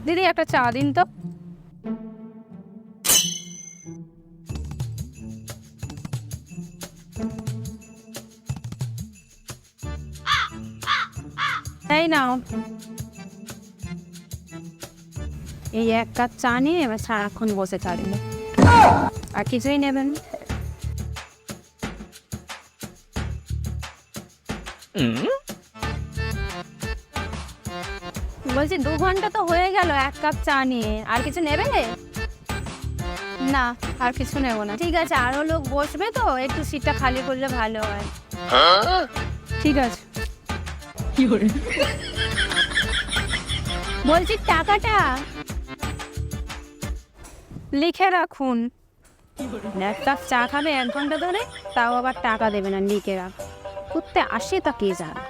দিদি একটা চা দিন তো। এই নাও, এই এক কাপ চা নিয়ে এবার সারাক্ষণ বসে থাকবে, আর কিছুই নেবেন। বলছি 2 ঘন্টা তো হয়ে গেল এক কাপ চা নিয়ে, আর কিছু নেবে? না, আর কিছু নেব না। ঠিক আছে, আরো লোক বসবে তো, একটু সিটটা খালি করলে ভালো হয়। ঠিক আছে। বলছি টাকাটা লিখে রাখুন। এক কাপ চা খাবে 1 ঘন্টা ধরে, তাও আবার টাকা দেবে না, লিখে রাখ। করতে আসে তা কে জানে।